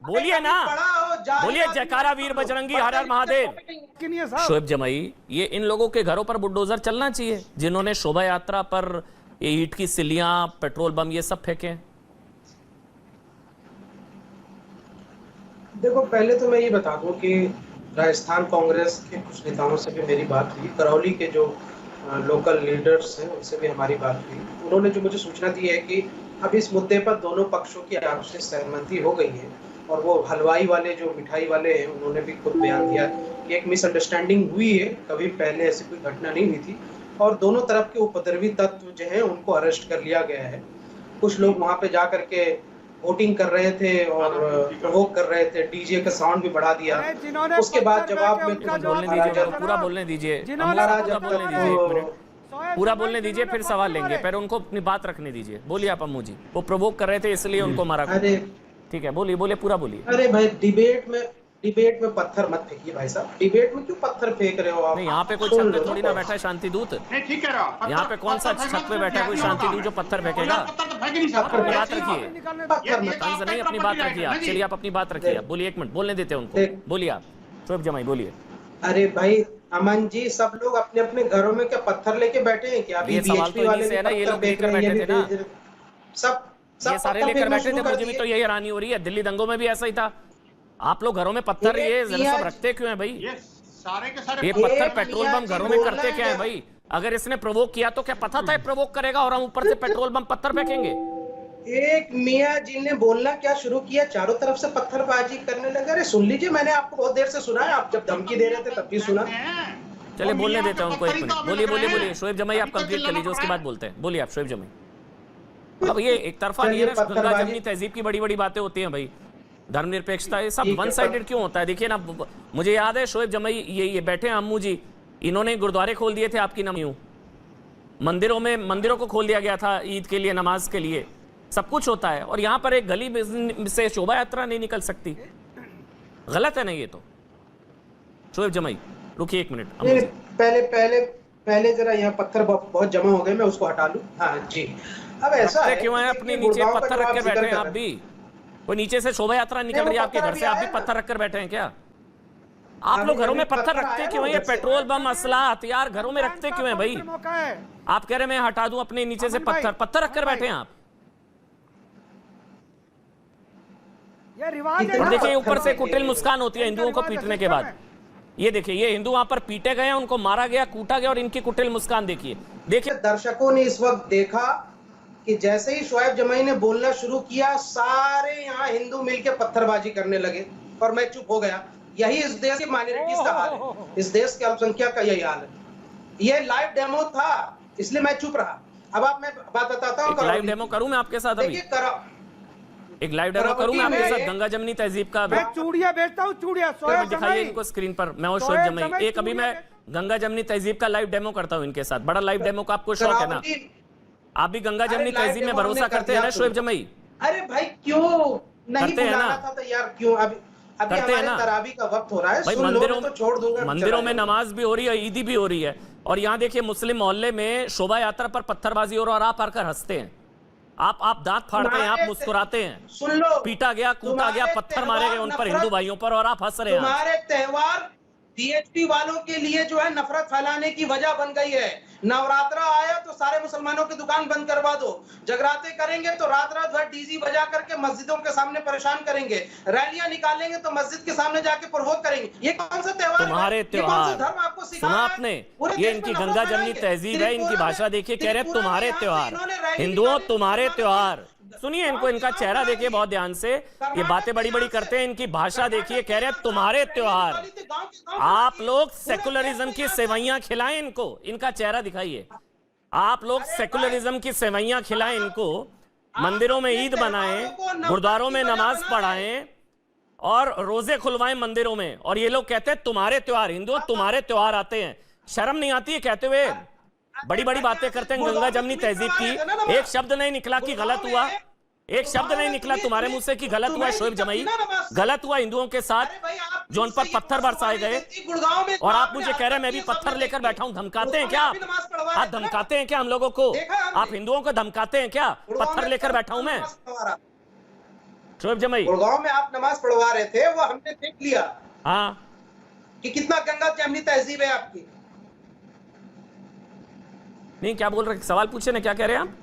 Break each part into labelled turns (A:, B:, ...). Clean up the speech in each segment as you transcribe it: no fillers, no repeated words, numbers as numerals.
A: बोलिए ना, बोलिए जयकारा वीर बजरंगी हर हर महादेव। शोएब जमाई, ये इन लोगों के घरों पर बुलडोजर चलना चाहिए जिन्होंने शोभा यात्रा पर ये ईंट की सिल्लियां, पेट्रोल बम ये सब फेंके।
B: देखो, पहले तो मैं ये बता दूं कि राजस्थान कांग्रेस के कुछ नेताओं से भी मेरी बात हुई, करौली के जो लोकल लीडर्स हैं उनसे भी हमारी बात हुई। उन्होंने जो मुझे सूचना दी है कि अब इस मुद्दे पर दोनों पक्षों की आपसी सहमति हो गई है, और वो हलवाई वाले जो मिठाई वाले हैं उन्होंने भी खुद बयान दिया कि एक मिसअंडरस्टैंडिंग हुई है, कभी पहले ऐसी कोई घटना नहीं हुई थी, और दोनों तरफ के उपद्रवी तत्व जो हैं उनको अरेस्ट कर लिया गया है। कुछ लोग वहां पे जा करके वोटिंग कर रहे थे और प्रोवोक कर रहे थे, डीजे का साउंड भी बढ़ा दिया। उसके बाद जवाब में
A: पूरा बोलने दीजिए, पूरा बोलने दीजिए, फिर सवाल लेंगे, पर उनको अपनी बात रखने दीजिए। बोलिए आप अम्मू जी, वो प्रोवोक कर रहे थे इसलिए उनको मारा।
B: अरे
A: ठीक है, बोलिए बोलिए, पूरा बोलिए।
B: अरे भाई, डिबेट में पत्थर मत फेंकिए भाई साहब। डिबेट में क्यों पत्थर फेंक रहे हो आप?
A: नहीं, यहाँ पे कोई छत पे थोड़ी ना बैठा है शांति दूत।
C: ठीक है,
A: यहाँ पे कौन सा छत पे बैठा है कोई शांति दूत जो पत्थर फेंकेगा? अपनी बात रखिए, तंज नहीं, अपनी बात रखिए आप। चलिए आप अपनी बात रखिए, आप बोलिए, एक मिनट बोलने देते हैं उनको। बोलिए आप शोएब जमाई, बोलिए।
B: अरे भाई अमन जी, सब लोग अपने अपने घरों में क्या पत्थर लेके बैठे हैं क्या?
A: ये सवाल तो इन्हीं से है ना, ये लोग लेकर बैठे थे ना,
B: सब
A: ये सारे लेकर बैठे थे। मुझे भी तो यही हैरानी हो रही है, दिल्ली दंगों में भी ऐसा ही था। आप लोग घरों में पत्थर ये सब रखते क्यों हैं भाई?
C: ये सारे के सारे
A: ये पत्थर पेट्रोल बम घरों में करते क्या है भाई? अगर इसने प्रोवोक किया तो क्या पता था प्रोवोक करेगा और हम ऊपर से पेट्रोल बम पत्थर फेंकेंगे?
B: एक मियाँ जी ने बोलना क्या शुरू किया, चारों तरफ से पत्थरबाजी करने लगे। अरे सुन लीजिए, मैंने आपको बहुत देर से सुना है, आप जब धमकी दे रहे थे तब भी सुना।
A: चलिए बोलने देते हैं उनको, एक मिनट। बोलिए बोलिए बोलिए शोएब जमाई, आप कंप्लीट कर लीजिए, उसके बाद बोलते हैं। बोलिए आप शोएब जमाई। अब ये एक तरफा नहीं है ना, गंगा जमनी तहजीब की बड़ी बड़ी बातें होती हैं भाई, धर्मनिरपेक्षता, ये सब वन साइडेड क्यों होता है? देखिए ना, मुझे याद है शोएब जमाई, ये बैठे हैं अम्मू जी, इन्होंने गुरुद्वारे खोल दिए थे आपकी नमियों, मंदिरों को खोल दिया गया था ईद के लिए, नमाज के लिए, सब कुछ होता है, और यहाँ पर एक गली से शोभा यात्रा नहीं निकल सकती। गलत है ना ये तो? शोएब जमाई रुकिए एक मिनट।
B: पहले जरा यहाँ पत्थर बहुत जमा हो गए, मैं उसको हटा लूं। हाँ जी, अब ऐसा है
A: क्यों है, अपने नीचे पत्थर रख के बैठे हैं आप भी? कोई नीचे से शोभा यात्रा निकल रही है आपके घर से, आप भी पत्थर रखकर बैठे हैं क्या? आप लोग घरों में पत्थर रखते क्यों हैं? ये पेट्रोल बम, असला, हथियार घरों में रखते क्यों हैं भाई? आप कह रहे मैं हटा दूं अपने नीचे से पत्थर रखकर बैठे हैं आप। और देखिए ऊपर से कुटिल मुस्कान होती है हिंदुओं को पीटने के बाद। ये देखिए, ये हिंदू वहां पर पीटे गए, उनको मारा गया, कूटा गया, और इनकी कुटिल मुस्कान देखिए। देखिए
B: दर्शकों ने इस वक्त देखा कि जैसे ही शोएब जमाई ने बोलना शुरू किया, सारे यहाँ हिंदू मिलकर पत्थरबाजी करने लगे और मैं चुप हो गया। यही इस देश की माइनॉरिटीज का हाल है, इस देश के अल्पसंख्यक का यही हाल है। ये लाइव डेमो था, इसलिए मैं चुप रहा। अब आप, मैं बात बताता हूँ,
A: लाइव डेमो करूं मैं आपके साथ? अभी एक लाइव डेमो करूं मैं आपके साथ गंगा जमनी तहजीब का?
D: मैं चूड़ियां बेचता हूं, चूड़ियां।
A: दिखाइए इनको स्क्रीन पर, मैं और शोएब जमाई। एक अभी मैं गंगा जमनी तहजीब का लाइव डेमो करता हूं इनके साथ। बड़ा लाइव डेमो का आपको शौक है ना? आप भी गंगा जमनी तहजीब में भरोसा करते हैं ना शोएब जमाई?
B: अरे भाई क्यों नहीं बुलाना था तो यार, क्यों अभी
A: करते हैं ना?
B: तरावी का वक्त हो रहा है
A: भाई, मंदिरों में नमाज भी हो रही है, ईदी भी हो रही है, और यहाँ देखिए मुस्लिम मोहल्ले में शोभा यात्रा पर पत्थरबाजी हो रहा है और आप आकर हंसते हैं, आप दांत फाड़ते हैं, आप मुस्कुराते हैं।
B: सुन लो,
A: पीटा गया, कूटा गया, पत्थर मारे गए उन पर, हिंदू भाइयों पर, और आप हंस रहे हैं।
B: तुम्हारे त्योहार बीएचपी वालों के लिए जो है नफरत फैलाने की वजह बन गई है। नवरात्रा आया तो सारे मुसलमानों की दुकान बंद करवा दो, जगराते करेंगे तो रात रात भर डीजी बजा करके मस्जिदों के सामने परेशान करेंगे, रैलियां निकालेंगे तो मस्जिद के सामने जाके प्रोवोक करेंगे। ये कौन सा त्योहार?
A: तुम्हारे त्योहार धर्म आपको सुना आपने? ये इनकी गंगा जमनी तहजीब है, इनकी भाषा देखिए, कह रहे तुम्हारे त्योहार, हिंदुओं तुम्हारे त्योहार। सुनिए इनको, इनका चेहरा देखिए बहुत ध्यान से, ये बातें बड़ी बड़ी करते हैं, इनकी भाषा देखिए, कह रहे तुम्हारे त्योहार। आप लोग सेकुलरिज्म की सेवैयां खिलाएं इनको, इनका चेहरा दिखाइए। आप लोग सेकुलरिज्म की सेवैयां खिलाएं इनको, मंदिरों में ईद बनाएं, गुरुद्वारों में नमाज पढ़ाएं, और रोजे खुलवाएं मंदिरों में, और ये लोग कहते हैं तुम्हारे त्योहार, हिंदुओं तुम्हारे त्योहार आते हैं। शर्म नहीं आती है कहते हुए? बड़ी बड़ी बातें करते हैं गंगा जमनी तहजीब की। एक शब्द नहीं निकला कि गलत हुआ, एक शब्द नहीं निकला तुम्हारे मुंह से कि गलत हुआ। शोएब जमाई, गलत हुआ हिंदुओं के साथ जो उन पर पत्थर बरसाए गए, और आप मुझे कह रहे हैं मैं भी पत्थर लेकर बैठा हूं। धमकाते हैं क्या आप धमकाते हैं क्या हम लोगों को? आप हिंदुओं को धमकाते हैं क्या? पत्थर लेकर बैठा हूं मैं? शोएब जमई,
B: गुड़गांव में आप नमाज पढ़वा रहे थे, वो हमने देख लिया
A: हाँ
B: कि कितना गंगा जमनी तहजीब है आपकी।
A: नहीं, क्या बोल रहे, सवाल पूछे ना, क्या कह रहे हैं आप?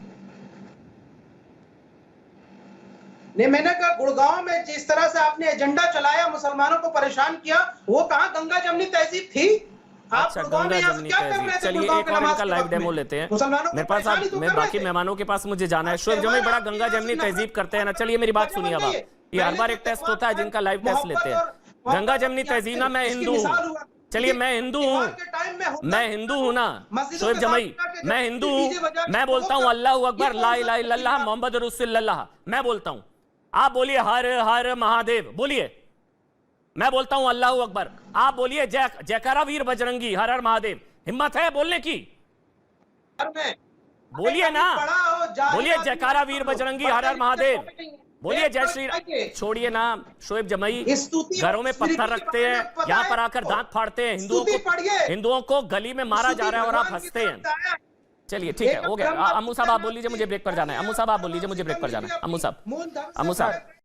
B: नहीं, मैंने कहा गुड़गांव में जिस तरह से आपने एजेंडा चलाया, मुसलमानों को परेशान किया, वो कहाँ गंगा जमनी तहजीब थी? आप
A: अच्छा,
B: गुड़गांव में
A: गंगा
B: यहाँ
A: जमनी
B: क्या कर रहे
A: तहजीब।
B: थे
A: चलिए
B: गुड़गांव
A: एक
B: के
A: और
B: नमाज
A: इनका
B: के
A: लाइव
B: वक्त
A: डेमो
B: में?
A: लेते हैं।
B: मुसलमानों को
A: मेरे पास
B: परेशानी
A: आप,
B: तो
A: मैं
B: कर रहे
A: बाकी
B: थे।
A: मेहमानों के पास मुझे जाना है। शोएब जमई बड़ा गंगा जमनी तहजीब करते हैं ना। चलिए मेरी बात सुनिए अब आप। ये हर बार एक टेस्ट होता है जिनका लाइव टेस्ट लेते हैं। गंगा जमनी तहजीब ना, मैं हिंदू हूँ। चलिए मैं हिंदू हूँ, मैं हिंदू हूँ ना शोएब जमई, मैं हिंदू हूँ। मैं बोलता हूँ अल्लाह अकबर, ला इलाहा इल्लल्लाह मोहम्मद रसूलुल्लाह। मैं बोलता हूँ, आप बोलिए हर हर महादेव, बोलिए। मैं बोलता हूँ अल्लाह अकबर, आप बोलिए जय जयकारा वीर बजरंगी, हर हर महादेव। हिम्मत है बोलने की? बोलिए ना, बोलिए जयकारा वीर बजरंगी, हर हर महादेव, बोलिए जय श्री राम। छोड़िए ना शोएब जमई, घरों में पत्थर रखते हैं, यहाँ पर आकर दांत फाड़ते हैं, हिंदुओं को गली में मारा जा रहा है और आप हंसते हैं। चलिए ठीक है, हो गया। अम्मू साहब आप बोल लीजिए, मुझे ब्रेक पर जाना है। अम्मू साहब आप बोल लीजिए, मुझे ब्रेक पर जाना है। अम्मू साहब